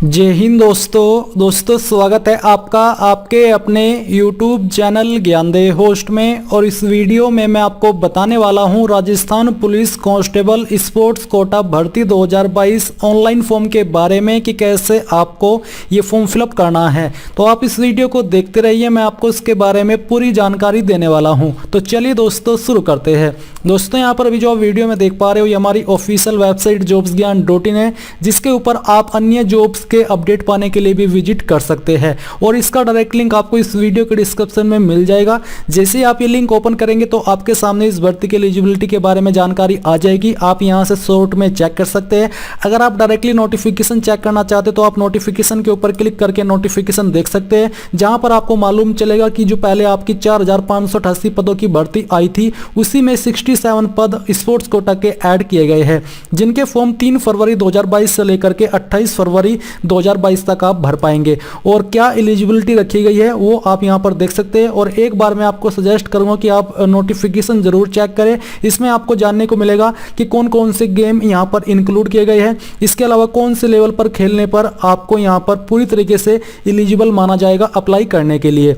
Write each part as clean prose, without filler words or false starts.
जय हिंद दोस्तों स्वागत है आपका आपके अपने YouTube चैनल ज्ञानदेह होस्ट में। और इस वीडियो में मैं आपको बताने वाला हूं Rajasthan police constable sports quota भर्ती 2022 ऑनलाइन फॉर्म के बारे में कि कैसे आपको ये फॉर्म फिलअप करना है। तो आप इस वीडियो को देखते रहिए, मैं आपको इसके बारे में पूरी जानकारी देने वाला हूँ। तो चलिए दोस्तों शुरू करते हैं। दोस्तों यहाँ पर अभी जो आप वीडियो में देख पा रहे हो ये हमारी ऑफिशियल वेबसाइट jobsgyan.in है, जिसके ऊपर आप अन्य जॉब्स के अपडेट पाने के लिए भी विजिट कर सकते हैं। और इसका डायरेक्ट लिंक आपको इस वीडियो के डिस्क्रिप्शन में मिल जाएगा। जैसे ही आप ये लिंक ओपन करेंगे तो आपके सामने इस भर्ती की एलिजिबिलिटी के बारे में जानकारी आ जाएगी। आप यहाँ से शॉर्ट में चेक कर सकते हैं। अगर आप डायरेक्टली नोटिफिकेशन चेक करना चाहते हैं तो आप नोटिफिकेशन के ऊपर क्लिक करके नोटिफिकेशन देख सकते हैं, जहां पर आपको मालूम चलेगा कि जो पहले आपकी 4588 पदों की भर्ती आई थी उसी में 67 पद स्पोर्ट्स कोटा के ऐड किए गए हैं, जिनके फॉर्म 3 फरवरी 2022 से लेकर के 28 फरवरी 2022 तक आप भर पाएंगे। और क्या एलिजिबिलिटी रखी गई है वो आप यहां पर देख सकते हैं। और एक बार मैं आपको सजेस्ट करूंगा कि आप नोटिफिकेशन जरूर चेक करें। इसमें आपको जानने को मिलेगा कि कौन कौन से गेम यहां पर इंक्लूड किए गए हैं, इसके अलावा कौन से लेवल पर खेलने पर आपको यहां पर पूरी तरीके से एलिजिबल माना जाएगा अप्लाई करने के लिए।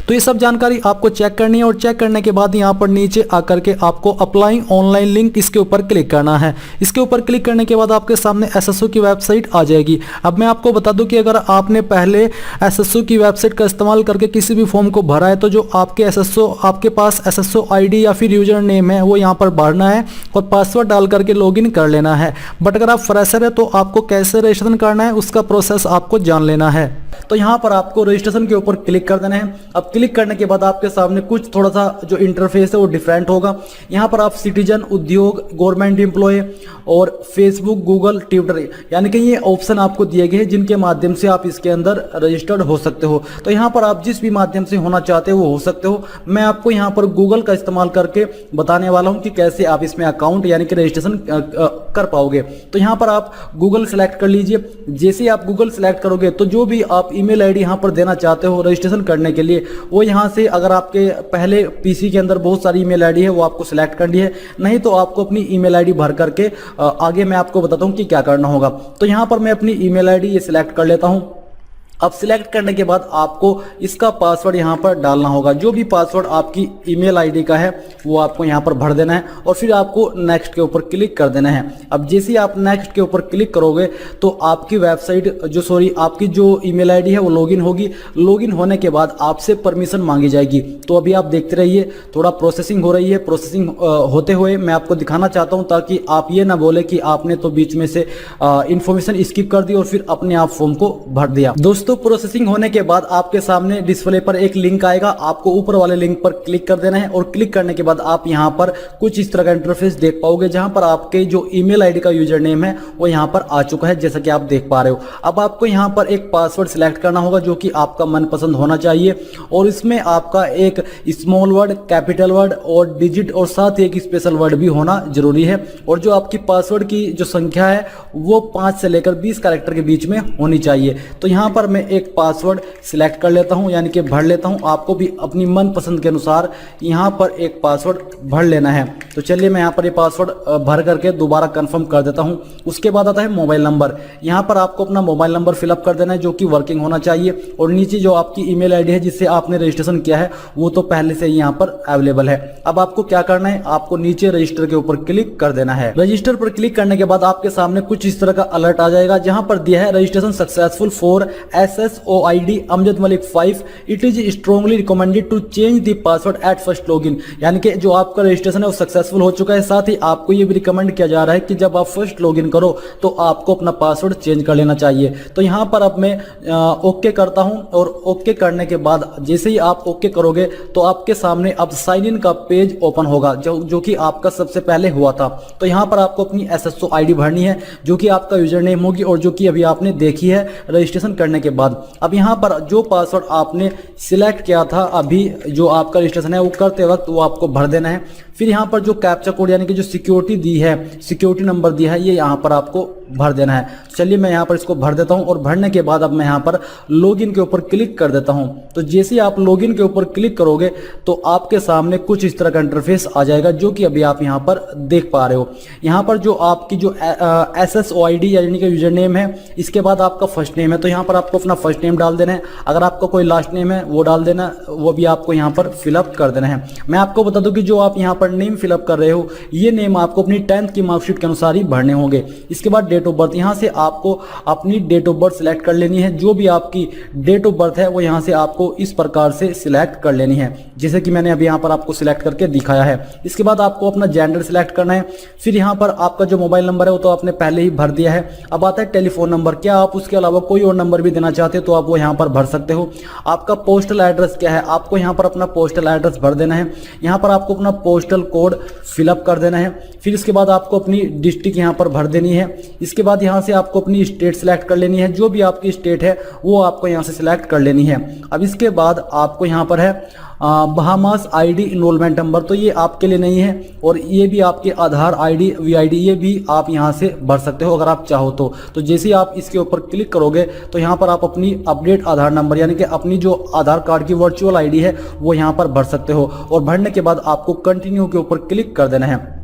तो ये सब जानकारी आपको चेक करनी है। और चेक करने के बाद यहाँ पर नीचे आकर के आपको अप्लाई ऑनलाइन लिंक इसके ऊपर क्लिक करना है। इसके ऊपर क्लिक करने के बाद आपके सामने एसएसओ की वेबसाइट आ जाएगी। अब मैं आपको बता दूं कि अगर आपने पहले एसएसओ की वेबसाइट का इस्तेमाल करके किसी भी फॉर्म को भरा है तो जो आपके पास एसएसओ आईडी या फिर यूजर नेम है वो यहाँ पर भरना है और पासवर्ड डाल करके लॉगिन कर लेना है। बट अगर आप फ्रेशर है तो आपको कैसे रजिस्ट्रेशन करना है उसका प्रोसेस आपको जान लेना है। तो यहाँ पर आपको रजिस्ट्रेशन के ऊपर क्लिक कर देना है। अब क्लिक करने के बाद आपके सामने कुछ थोड़ा सा जो इंटरफेस है वो डिफरेंट होगा। यहाँ पर आप सिटीजन, उद्योग, गवर्नमेंट एम्प्लॉय और फेसबुक, गूगल, ट्विटर यानी कि ये ऑप्शन आपको दिए गए हैं जिनके माध्यम से आप इसके अंदर रजिस्टर्ड हो सकते हो। तो यहाँ पर आप जिस भी माध्यम से होना चाहते हो वो हो सकते हो। मैं आपको यहाँ पर गूगल का इस्तेमाल करके बताने वाला हूँ कि कैसे आप इसमें अकाउंट यानी कि रजिस्ट्रेशन कर पाओगे। तो यहाँ पर आप गूगल सेलेक्ट कर लीजिए। जैसे ही आप गूगल सेलेक्ट करोगे तो जो भी आप ईमेल आईडी यहाँ पर देना चाहते हो रजिस्ट्रेशन करने के लिए वो यहाँ से, अगर आपके पहले पीसी के अंदर बहुत सारी ईमेल आईडी है वो आपको सिलेक्ट करनी है, नहीं तो आपको अपनी ईमेल आईडी भर करके आगे मैं आपको बताता हूँ कि क्या करना होगा। तो यहाँ पर मैं अपनी ईमेल आईडी ये सिलेक्ट कर लेता हूँ। अब सिलेक्ट करने के बाद आपको इसका पासवर्ड यहाँ पर डालना होगा। जो भी पासवर्ड आपकी ईमेल आईडी का है वो आपको यहाँ पर भर देना है और फिर आपको नेक्स्ट के ऊपर क्लिक कर देना है। अब जैसे ही आप नेक्स्ट के ऊपर क्लिक करोगे तो आपकी वेबसाइट आपकी जो ईमेल आईडी है वो लॉगिन होगी। लॉगिन होने के बाद आपसे परमिशन मांगी जाएगी। तो अभी आप देखते रहिए, थोड़ा प्रोसेसिंग हो रही है। प्रोसेसिंग होते हुए मैं आपको दिखाना चाहता हूँ ताकि आप ये ना बोले कि आपने तो बीच में से इंफॉर्मेशन स्किप कर दी और फिर अपने आप फॉर्म को भर दिया। दोस्तों प्रोसेसिंग होने के बाद आपके सामने डिस्प्ले पर एक लिंक आएगा, आपको ऊपर वाले लिंक पर क्लिक कर देना है। और क्लिक करने के बाद आप यहां पर कुछ इस तरह का इंटरफेस देख पाओगे, जहां पर आपके जो ईमेल आईडी का यूजर नेम है वो यहां पर आ चुका है, जैसा कि आप देख पा रहे हो। अब आपको यहां पर एक पासवर्ड सिलेक्ट करना होगा जो कि आपका मनपसंद होना चाहिए। और इसमें आपका एक स्मॉल वर्ड, कैपिटल वर्ड और डिजिट और साथ ही एक स्पेशल वर्ड भी होना जरूरी है। और जो आपकी पासवर्ड की जो संख्या है वो 5 से लेकर 20 कैरेक्टर के बीच में होनी चाहिए। तो यहां पर मैं एक पासवर्ड सिलेक्ट कर लेता हूं यानी कि भर लेता हूं। आपको भी अपनी मन पसंद के अनुसार यहां पर एक पासवर्ड भर लेना है। तो चलिए मैं यहां पर ये पासवर्ड भर करके दोबारा कंफर्म कर देता हूं। उसके बाद आता है मोबाइल नंबर। यहां पर आपको अपना मोबाइल नंबर फिलअप कर देना है जो कि वर्किंग होना चाहिए। और नीचे जो आपकी ईमेल आईडी है जिससे आपने रजिस्ट्रेशन किया है वो तो पहले से ही यहां पर अवेलेबल है। अब आपको क्या करना है, आपको नीचे रजिस्टर के ऊपर क्लिक कर देना है। रजिस्टर पर क्लिक करने के बाद आपके सामने कुछ इस तरह का अलर्ट आ जाएगा, जहां पर दिया है registration successful for SSOID Amjad Malik 5। It is strongly recommended to change the password at first login. यानी कि जो आपका रजिस्ट्रेशन है वो सक्सेसफुल हो चुका है। साथ ही आपको ये भी रिकमेंड किया जा रहा है कि जब आप फर्स्ट लॉगिन करो तो आपको अपना पासवर्ड चेंज कर लेना चाहिए। तो यहाँ पर अब मैं ओके करता हूँ। और ओके करने के बाद जैसे ही आप ओके करोगे तो आपके सामने अब साइन इन का पेज ओपन होगा जो कि आपका सबसे पहले हुआ था। तो यहाँ पर आपको अपनी SSO आईडी भरनी है जो कि आपका यूजर नेम होगी और जो कि अभी आपने देखी है रजिस्ट्रेशन करने के बाद। अब यहाँ पर जो पासवर्ड आपने सिलेक्ट किया था अभी जो आपका रजिस्ट्रेशन है वो करते वक्त वो आपको भर देना है। फिर यहाँ पर जो कैप्चा कोड यानी कि जो सिक्योरिटी दी है, सिक्योरिटी नंबर दिया है, ये यहाँ पर आपको भर देना है। चलिए मैं यहाँ पर इसको भर देता हूँ और भरने के बाद अब मैं यहाँ पर लॉगिन के ऊपर क्लिक कर देता हूँ। तो जैसे ही आप लॉगिन के ऊपर क्लिक करोगे तो आपके सामने कुछ इस तरह का इंटरफेस आ जाएगा, जो कि अभी आप यहाँ पर देख पा रहे हो। यहाँ पर जो आपकी जो SSOID यानी कि यूजर नेम है, इसके बाद आपका फर्स्ट नेम है, तो यहाँ पर आपको अपना फर्स्ट नेम डाल देना है। अगर आपका कोई लास्ट नेम है वो डाल देना, वो भी आपको यहाँ पर फिलअप कर देना है। मैं आपको बता दूं कि जो आप यहाँ पर नेम फिलअप कर रहे हो, ये नेम आपको अपनी 10th की मार्कशीट के अनुसार ही भरने होंगे। इसके बाद डेट ऑफ बर्थ, यहाँ से आपको अपनी डेट ऑफ बर्थ सिलेक्ट कर लेनी है। जो भी आपकी डेट ऑफ बर्थ है वो यहाँ से आपको इस प्रकार से सिलेक्ट कर लेनी है, जैसे कि मैंने अभी यहाँ पर आपको सिलेक्ट करके दिखाया है। इसके बाद आपको अपना जेंडर सिलेक्ट करना है। फिर यहाँ पर आपका जो मोबाइल नंबर है वो तो आपने पहले ही भर दिया है। अब आता है टेलीफोन नंबर। क्या आप उसके अलावा कोई और नंबर भी देना चाहते हो तो आप वो यहाँ पर भर सकते हो। आपका पोस्टल एड्रेस क्या है, आपको यहाँ पर अपना पोस्टल एड्रेस भर देना है। यहाँ पर आपको अपना पोस्टल कोड फिलअप कर देना है। फिर इसके बाद आपको अपनी डिस्ट्रिक्ट यहाँ पर भर देनी है। इसके बाद यहाँ से आपको अपनी स्टेट सिलेक्ट कर लेनी है। जो भी आपकी स्टेट है वो आपको यहाँ से सिलेक्ट कर लेनी है। अब इसके बाद आपको यहाँ पर है बहामास ID इनरोलमेंट नंबर, तो ये आपके लिए नहीं है। और ये भी आपके आधार ID VID ये भी आप यहाँ से भर सकते हो अगर आप चाहो तो जैसे ही आप इसके ऊपर क्लिक करोगे तो यहाँ पर आप अपनी अपडेट आधार नंबर यानी कि अपनी जो आधार कार्ड की वर्चुअल ID है वो यहाँ पर भर सकते हो। और भरने के बाद आपको कंटिन्यू के ऊपर क्लिक कर देना है।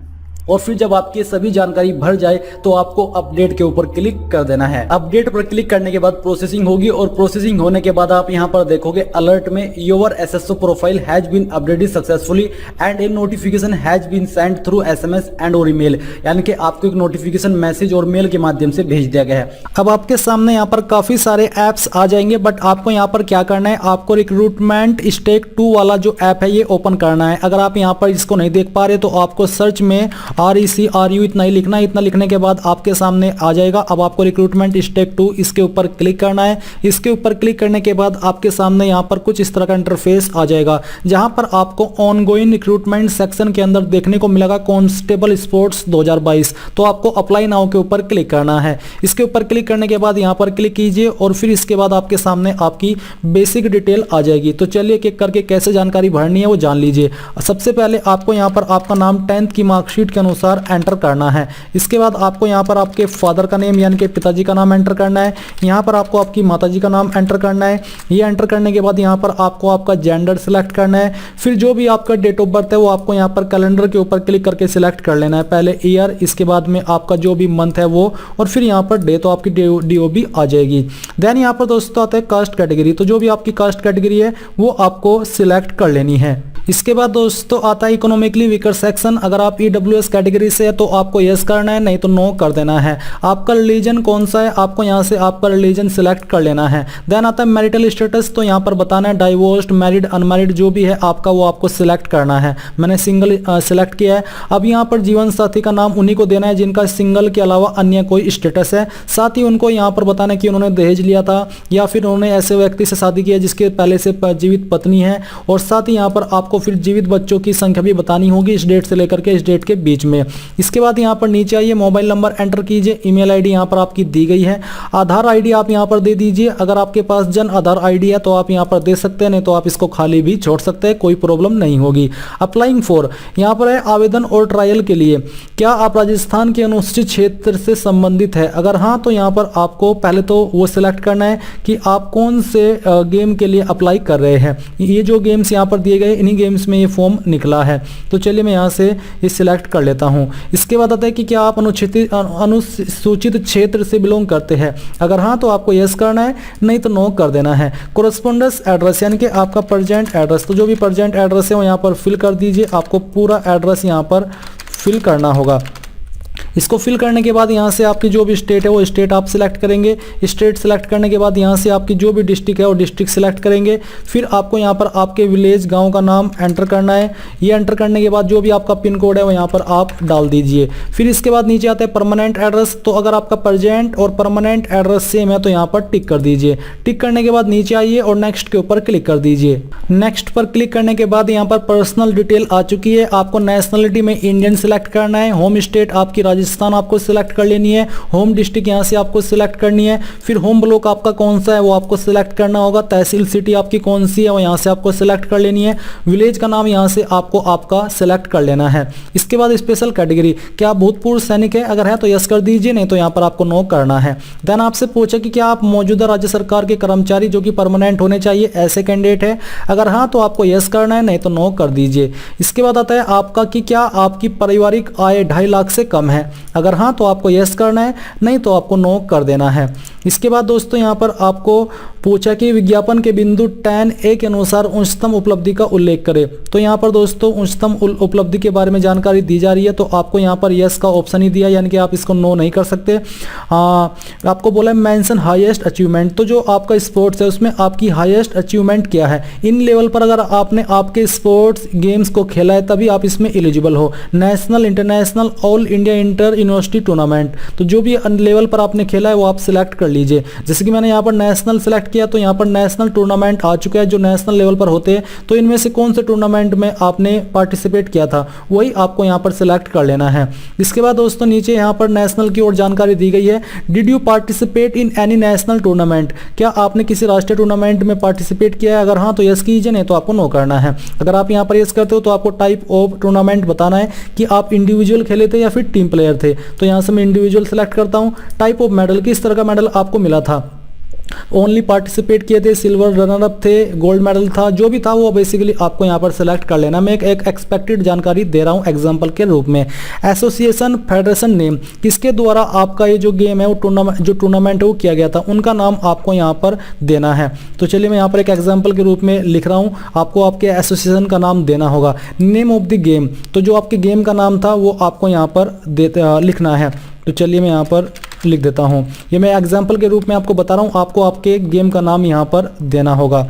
और फिर जब आपकी सभी जानकारी भर जाए तो आपको अपडेट के ऊपर क्लिक कर देना है। अपडेट पर क्लिक करने के बाद प्रोसेसिंग होगी और प्रोसेसिंग होने के बाद आप यहां पर देखोगे अलर्ट में your SSO profile has been updated successfully and a notification has been send through SMS and और ईमेल, यानी कि आपको एक नोटिफिकेशन मैसेज और मेल के माध्यम से भेज दिया गया है। अब आपके सामने यहाँ पर काफी सारे एप्स आ जाएंगे, बट आपको यहाँ पर क्या करना है, आपको रिक्रूटमेंट स्टेक 2 वाला जो ऐप है ये ओपन करना है। अगर आप यहाँ पर इसको नहीं देख पा रहे तो आपको सर्च में RECRU इतना ही लिखना है। इतना लिखने के बाद आपके सामने आ जाएगा। अब आपको रिक्रूटमेंट स्टेप 2 इसके ऊपर क्लिक करना है। इसके ऊपर क्लिक करने के बाद आपके सामने यहाँ पर कुछ इस तरह का इंटरफेस आ जाएगा, जहां पर आपको ऑनगोइंग रिक्रूटमेंट सेक्शन के अंदर देखने को मिलेगा कांस्टेबल स्पोर्ट्स 2022। तो आपको अप्लाई नाउ के ऊपर क्लिक करना है। इसके ऊपर क्लिक करने के बाद यहाँ पर क्लिक कीजिए और फिर इसके बाद आपके सामने आपकी बेसिक डिटेल आ जाएगी। तो चलिए एक एक करके कैसे जानकारी भरनी है वो जान लीजिए। सबसे पहले आपको यहाँ पर आपका नाम 10th की मार्कशीट के अनुसार एंटर करना है। इसके बाद आपको यहाँ पर आपके फादर का नेम यानी कि पिताजी का नाम एंटर करना है। यहाँ पर आपको आपकी माताजी का नाम एंटर करना है। ये एंटर करने के बाद यहाँ पर आपको आपका जेंडर सिलेक्ट करना है। फिर जो भी आपका डेट ऑफ बर्थ है वो आपको यहाँ पर कैलेंडर के ऊपर क्लिक करके सिलेक्ट कर लेना है। पहले ईयर, इसके बाद में आपका जो भी मंथ है वो, और फिर यहाँ पर डे, तो आपकी DOB आ जाएगी। देन यहाँ पर दोस्तों आता है कास्ट कैटेगरी। तो जो भी आपकी कास्ट कैटेगरी है वो आपको सिलेक्ट कर लेनी है। इसके बाद दोस्तों आता है इकोनॉमिकली वीकर सेक्शन। अगर आप EWS कैटेगरी से है तो आपको यस करना है, नहीं तो नो कर देना है। आपका रिलीजन कौन सा है, आपको यहाँ से आपका रिलीजन सिलेक्ट कर लेना है। देन आता है मैरिटल स्टेटस। तो यहाँ पर बताना है डाइवोर्स्ड, मैरिड, अनमैरिड जो भी है आपका वो आपको सिलेक्ट करना है। मैंने सिंगल सिलेक्ट किया है। अब यहाँ पर जीवन साथी का नाम उन्हीं को देना है जिनका सिंगल के अलावा अन्य कोई स्टेटस है। साथ ही उनको यहाँ पर बताना है कि उन्होंने दहेज लिया था या फिर उन्होंने ऐसे व्यक्ति से शादी किया जिसके पहले से जीवित पत्नी है। और साथ ही यहाँ पर आपको फिर जीवित बच्चों की संख्या भी बतानी होगी इस डेट से लेकर के इस डेट के बीच में। इसके बाद यहाँ पर नीचे आइए, मोबाइल नंबर एंटर कीजिए। ईमेल आईडी यहाँ पर आपकी दी गई है। आधार आईडी आप यहाँ पर दे दीजिए। अगर आपके पास जन आधार आईडी है तो आप यहाँ पर दे सकते हैं, नहीं तो आप इसको खाली भी छोड़ सकते हैं, कोई प्रॉब्लम नहीं होगी। अप्लाइंग फॉर यहाँ पर है आवेदन और ट्रायल के लिए। क्या आप राजस्थान के अनुसूचित क्षेत्र से संबंधित है? अगर हाँ तो यहाँ पर आपको पहले तो वो सिलेक्ट करना है कि आप कौन से गेम के लिए अप्लाई कर रहे हैं। ये जो गेम्स यहाँ पर दिए गए इन्हीं गेम्स में ये फॉर्म निकला है। तो चलिए मैं यहाँ से ये सिलेक्ट कर लेता हूँ। इसके बाद आता है कि क्या आप अनुसूचित क्षेत्र से बिलोंग करते हैं। अगर हाँ तो आपको यस करना है, नहीं तो नो कर देना है। कोरेस्पोंडेंस एड्रेस यानी कि आपका प्रेजेंट एड्रेस, तो जो भी प्रेजेंट एड्रेस है वो यहाँ पर फिल कर दीजिए। आपको पूरा एड्रेस यहाँ पर फिल करना होगा। इसको फिल करने के बाद यहाँ से आपकी जो भी स्टेट है वो स्टेट आप सिलेक्ट करेंगे। स्टेट सिलेक्ट करने के बाद यहाँ से आपकी जो भी डिस्ट्रिक्ट है वो डिस्ट्रिक्ट सिलेक्ट करेंगे। फिर आपको यहाँ पर आपके विलेज गांव का नाम एंटर करना है। ये एंटर करने के बाद जो भी आपका पिन कोड है वो यहाँ पर आप डाल दीजिए। फिर इसके बाद नीचे आता है परमानेंट एड्रेस। तो अगर आपका प्रेजेंट और परमानेंट एड्रेस सेम है तो यहाँ पर टिक कर दीजिए। टिक करने के बाद नीचे आइए और नेक्स्ट के ऊपर क्लिक कर दीजिए। नेक्स्ट पर क्लिक करने के बाद यहाँ पर पर्सनल डिटेल आ चुकी है। आपको नेशनलिटी में इंडियन सिलेक्ट करना है। होम स्टेट आपकी राजस्थान राजस्थान आपको सिलेक्ट कर लेनी है, होम डिस्ट्रिक्ट यहाँ से आपको सिलेक्ट करनी है, फिर होम ब्लॉक आपका कौन सा है वो आपको सिलेक्ट करना होगा, तहसील सिटी आपकी कौन सी है वो यहाँ से आपको सिलेक्ट कर लेनी है, विलेज का नाम यहाँ से आपको आपका सिलेक्ट कर लेना है। इसके बाद स्पेशल कैटेगरी, क्या आप भूतपूर्व सैनिक है, अगर है तो यस कर दीजिए, नहीं तो यहाँ पर आपको नो करना है। देन आपसे पूछा कि क्या आप मौजूदा राज्य सरकार के कर्मचारी जो कि परमानेंट होने चाहिए ऐसे कैंडिडेट है, अगर हाँ तो आपको यस करना है, नहीं तो नो कर दीजिए। इसके बाद आता है आपका कि क्या आपकी पारिवारिक आय 2.5 लाख से कम है, अगर हाँ तो आपको यस करना है, नहीं तो आपको नो कर देना है। इसके बाद दोस्तों यहाँ पर आपको पूछा कि विज्ञापन के बिंदु 10A के अनुसार उच्चतम उपलब्धि का उल्लेख करें। तो यहाँ पर दोस्तों उच्चतम उपलब्धि के बारे में जानकारी दी जा रही है, तो आपको यहाँ पर यस का ऑप्शन ही दिया, यानी कि आप इसको नो नहीं कर सकते। आपको बोला है मेंशन हाईएस्ट अचीवमेंट, तो जो आपका स्पोर्ट्स है उसमें आपकी हाईएस्ट अचीवमेंट क्या है, इन लेवल पर अगर आपने आपके स्पोर्ट्स गेम्स को खेला है तभी आप इसमें एलिजिबल हो। National, international, all India inter university tournament, तो जो भी लेवल पर आपने खेला है वो आप सिलेक्ट कर लीजिए। जैसे कि मैंने यहाँ पर नेशनल सिलेक्ट किया, तो यहाँ पर नेशनल टूर्नामेंट आ चुका है जो नेशनल लेवल पर होते हैं, तो इनमें से कौन से टूर्नामेंट में आपने पार्टिसिपेट किया था वही आपको यहाँ पर सिलेक्ट कर लेना है। इसके बाद दोस्तों नीचे यहाँ पर नेशनल की ओर जानकारी दी गई है, did you participate in any national tournament, क्या आपने किसी राष्ट्रीय टूर्नामेंट में पार्टिसिपेट किया है, अगर हाँ तो यस कीजिए, नहीं तो आपको नो करना है। अगर आप यहाँ पर यस करते हो तो आपको टाइप ऑफ टूर्नामेंट बताना है कि आप इंडिविजुअल खेले थे या फिर टीम प्लेयर थे, तो यहाँ से मैं इंडिविजुअल सेलेक्ट करता हूँ। टाइप ऑफ मेडल, किस तरह का मेडल आपको मिला था, ओनली पार्टिसिपेट किए थे, सिल्वर रनर अप थे, गोल्ड मेडल था, जो भी था वो बेसिकली आपको यहाँ पर सिलेक्ट कर लेना। मैं एक एक्सपेक्टेड जानकारी दे रहा हूँ एग्जांपल के रूप में। एसोसिएशन, फेडरेशन नेम, किसके द्वारा आपका ये जो गेम है वो टूर्नामेंट है वो किया गया था, उनका नाम आपको यहाँ पर देना है। तो चलिए मैं यहाँ पर एक एग्जाम्पल के रूप में लिख रहा हूँ, आपको आपके एसोसिएशन का नाम देना होगा। नेम ऑफ द गेम, तो जो आपके गेम का नाम था वो आपको यहाँ पर लिखना है। तो चलिए मैं यहाँ पर लिख देता हूँ, ये मैं एग्जाम्पल के रूप में आपको बता रहा हूँ, आपको आपके गेम का नाम यहाँ पर देना होगा।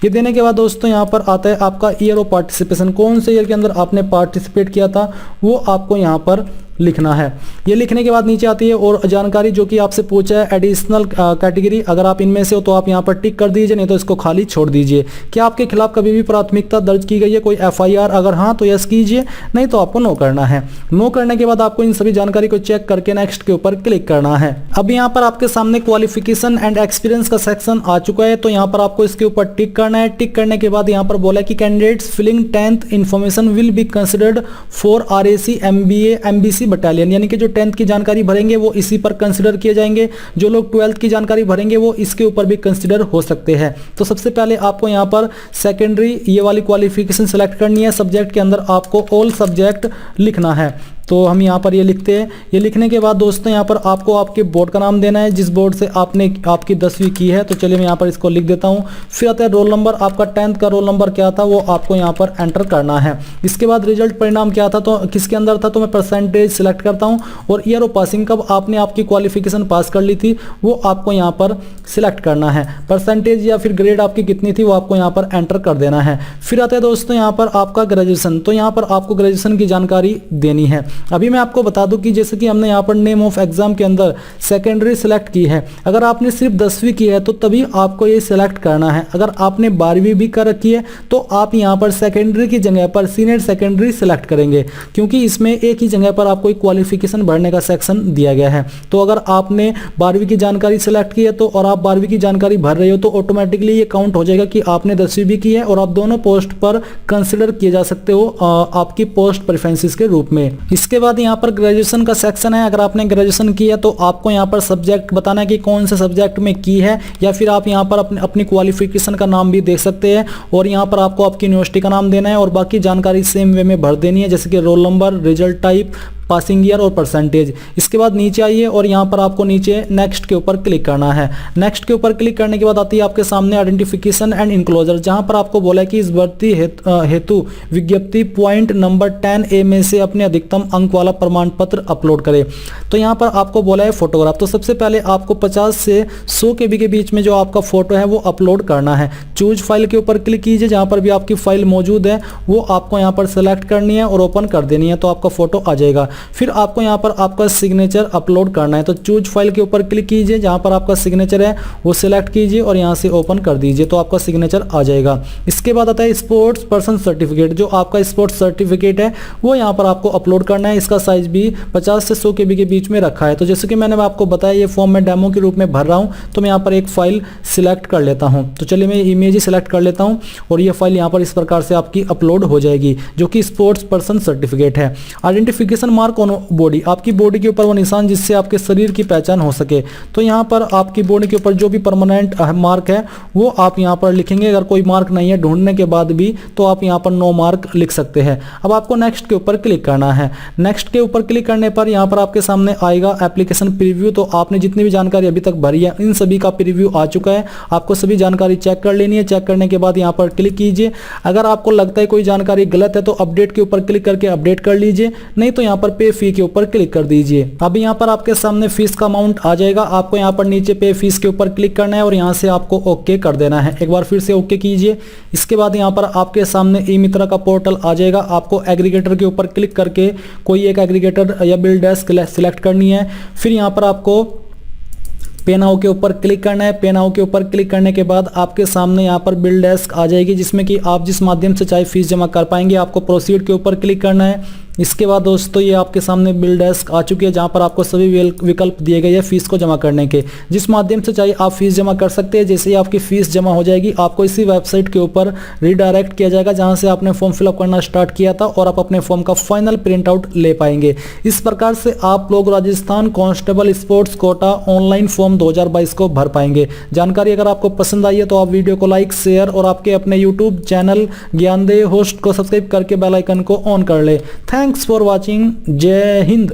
ये देने के बाद दोस्तों यहाँ पर आता है आपका ईयर ऑफ पार्टिसिपेशन, कौन से ईयर के अंदर आपने पार्टिसिपेट किया था वो आपको यहाँ पर लिखना है। ये लिखने के बाद नीचे आती है और जानकारी जो कि आपसे पूछा है एडिशनल कैटेगरी, अगर आप इनमें से हो तो आप यहाँ पर टिक कर दीजिए, नहीं तो इसको खाली छोड़ दीजिए। क्या आपके खिलाफ कभी भी प्राथमिकता दर्ज की गई है, कोई FIR, अगर हाँ तो यस कीजिए, नहीं तो आपको नो करना है। नो करने के बाद आपको इन सभी जानकारी को चेक करके नेक्स्ट के ऊपर क्लिक करना है। अब यहाँ पर आपके सामने क्वालिफिकेशन एंड एक्सपीरियंस का सेक्शन आ चुका है, तो यहाँ पर आपको इसके ऊपर टिक करना है। टिक करने के बाद यहाँ पर बोला है कि candidates filling 10th information will be considered for RAC MBA MBC battalion, यानी कि जो 10th की जानकारी भरेंगे वो इसी पर कंसिडर किए जाएंगे, जो लोग 12th की जानकारी भरेंगे वो इसके ऊपर भी कंसिडर हो सकते हैं। तो सबसे पहले आपको यहाँ पर सेकेंडरी ये वाली क्वालिफिकेशन सेलेक्ट करनी है, सब्जेक्ट के अंदर आपको ऑल सब्जेक्ट लिखना है, तो हम यहाँ पर ये लिखते हैं। ये लिखने के बाद दोस्तों यहाँ पर आपको आपके बोर्ड का नाम देना है, जिस बोर्ड से आपने आपकी 10वीं की है, तो चलिए मैं यहाँ पर इसको लिख देता हूँ। फिर आता है रोल नंबर, आपका 10th का रोल नंबर क्या था वो आपको यहाँ पर एंटर करना है। इसके बाद रिजल्ट परिणाम क्या था, तो किसके अंदर था, तो मैं परसेंटेज सिलेक्ट करता हूँ, और ईयर ऑफ पासिंग, कब आपने आपकी क्वालिफिकेशन पास कर ली थी वो आपको यहाँ पर सिलेक्ट करना है। परसेंटेज या फिर ग्रेड आपकी कितनी थी वो आपको यहाँ पर एंटर कर देना है। फिर आता है दोस्तों यहाँ पर आपका ग्रेजुएशन, तो यहाँ पर आपको ग्रेजुएशन की जानकारी देनी है। अभी मैं आपको बता दूं कि जैसे कि हमने यहाँ पर नेम ऑफ एग्जाम के अंदर सेकेंडरी सिलेक्ट की है, अगर आपने सिर्फ 10वीं की है तो तभी आपको ये सिलेक्ट करना है। अगर आपने 12वीं भी कर रखी है तो आप यहाँ पर सेकेंडरी की जगह पर सीनियर सेकेंडरी सिलेक्ट करेंगे, क्योंकि इसमें एक ही जगह पर आपको एक क्वालिफिकेशन भरने का सेक्शन दिया गया है। तो अगर आपने 12वीं की जानकारी सिलेक्ट की है तो और आप 12वीं की जानकारी भर रहे हो तो ऑटोमेटिकली ये काउंट हो जाएगा कि आपने 10वीं भी की है, और आप दोनों पोस्ट पर कंसिडर किए जा सकते हो आपकी पोस्ट प्रेफरेंसेस के रूप में। इसके बाद यहाँ पर ग्रेजुएशन का सेक्शन है, अगर आपने ग्रेजुएशन की है तो आपको यहाँ पर सब्जेक्ट बताना है कि कौन से सब्जेक्ट में की है, या फिर आप यहाँ पर अपनी क्वालिफिकेशन का नाम भी देख सकते हैं, और यहाँ पर आपको आपकी यूनिवर्सिटी का नाम देना है, और बाकी जानकारी सेम वे में भर देनी है, जैसे कि roll number, result type, passing year और परसेंटेज। इसके बाद नीचे आइए और यहाँ पर आपको नीचे नेक्स्ट के ऊपर क्लिक करना है। नेक्स्ट के ऊपर क्लिक करने के बाद आती है आपके सामने आइडेंटिफिकेशन एंड इनक्लोजर, जहाँ पर आपको बोला है कि इस भर्ती हेतु विज्ञप्ति पॉइंट नंबर 10A में से अपने अधिकतम अंक वाला प्रमाण पत्र अपलोड करें। तो यहाँ पर आपको बोला है फोटोग्राफ, तो सबसे पहले आपको 50 से 100 KB के बीच में जो आपका फोटो है वो अपलोड करना है। चूज फाइल के ऊपर क्लिक कीजिए, जहाँ पर भी आपकी फाइल मौजूद है वो आपको यहाँ पर सेलेक्ट करनी है और ओपन कर देनी है, तो आपका फोटो आ जाएगा। फिर आपको यहाँ पर आपका सिग्नेचर अपलोड करना है। तो चूज फाइल के ऊपर क्लिक कीजिए, जहाँ पर आपका सिग्नेचर है वो सिलेक्ट कीजिए और यहाँ से ओपन कर दीजिए, तो आपका सिग्नेचर आ जाएगा। इसके बाद आता है स्पोर्ट्स पर्सन सर्टिफिकेट। जो आपका स्पोर्ट्स सर्टिफिकेट है वो यहाँ पर आपको अपलोड करना है। इसका साइज भी 50 से 100 KB के बीच में रखा है। तो जैसे कि मैंने आपको बताया ये फॉर्म मैं डेमो के रूप में भर रहा हूँ, तो मैं यहाँ पर एक फाइल सिलेक्ट कर लेता हूँ। तो चलिए मैं इमेज ही सिलेक्ट कर लेता हूँ और ये फाइल यहाँ पर इस प्रकार से आपकी अपलोड हो जाएगी, जो कि स्पोर्ट्स पर्सन सर्टिफिकेट है। आइडेंटिफिकेशन मार्क ऑन बॉडी, आपकी बॉडी के ऊपर वो निशान जिससे आपके शरीर की पहचान हो सके। तो यहाँ पर आपकी बॉडी के ऊपर जो भी परमानेंट मार्क है वो आप यहाँ पर लिखेंगे। अगर कोई मार्क नहीं है ढूंढने के बाद भी तो आप यहाँ पर नो मार्क लिख सकते हैं। अब आपको नेक्स्ट के ऊपर क्लिक करना है। नेक्स्ट के ऊपर क्लिक करने पर यहाँ पर आपके सामने आएगा एप्लीकेशन प्रीव्यू। तो आपने जितनी भी जानकारी अभी तक भरी है इन सभी का प्रीव्यू आ चुका है। आपको सभी जानकारी चेक कर लेनी है। चेक करने के बाद यहाँ पर क्लिक कीजिए। अगर आपको लगता है कोई जानकारी गलत है तो अपडेट के ऊपर क्लिक करके अपडेट कर लीजिए, नहीं तो यहाँ पर पे फी के ऊपर क्लिक कर दीजिए। अब यहाँ पर आपके सामने फीस का अमाउंट आ जाएगा। आपको यहाँ पर नीचे पे फीस के ऊपर क्लिक करना है और यहाँ से आपको ओके कर देना है। एक बार फिर से ओके कीजिए। इसके बाद यहाँ पर आपके सामने ई मित्रा का पोर्टल आ जाएगा। आपको एग्रीगेटर के ऊपर क्लिक करके कोई एक एग्रीगेटर या बिल डेस्क सिलेक्ट करनी है। फिर यहाँ पर आपको पे नाउ के ऊपर क्लिक करना है। पे नाउ के ऊपर क्लिक करने के बाद आपके सामने यहाँ पर बिल डेस्क आ जाएगी, जिसमें कि आप जिस माध्यम से चाहे फीस जमा कर पाएंगे। आपको प्रोसीड के ऊपर क्लिक करना है। इसके बाद दोस्तों ये आपके सामने बिल डेस्क आ चुकी है, जहां पर आपको सभी विकल्प दिए गए हैं फीस को जमा करने के। जिस माध्यम से चाहे आप फीस जमा कर सकते हैं। जैसे ही आपकी फीस जमा हो जाएगी आपको इसी वेबसाइट के ऊपर रिडायरेक्ट किया जाएगा, जहां से आपने फॉर्म फिलअप करना स्टार्ट किया था और आप अपने फॉर्म का फाइनल प्रिंट आउट ले पाएंगे। इस प्रकार से आप लोग Rajasthan constable sports quota online form 2022 को भर पाएंगे। जानकारी अगर आपको पसंद आई है तो आप वीडियो को लाइक, शेयर और आपके अपने यूट्यूब चैनल ज्ञानदेव होस्ट को सब्सक्राइब करके बेल आइकन को ऑन कर ले। Thanks for watching. जय हिंद।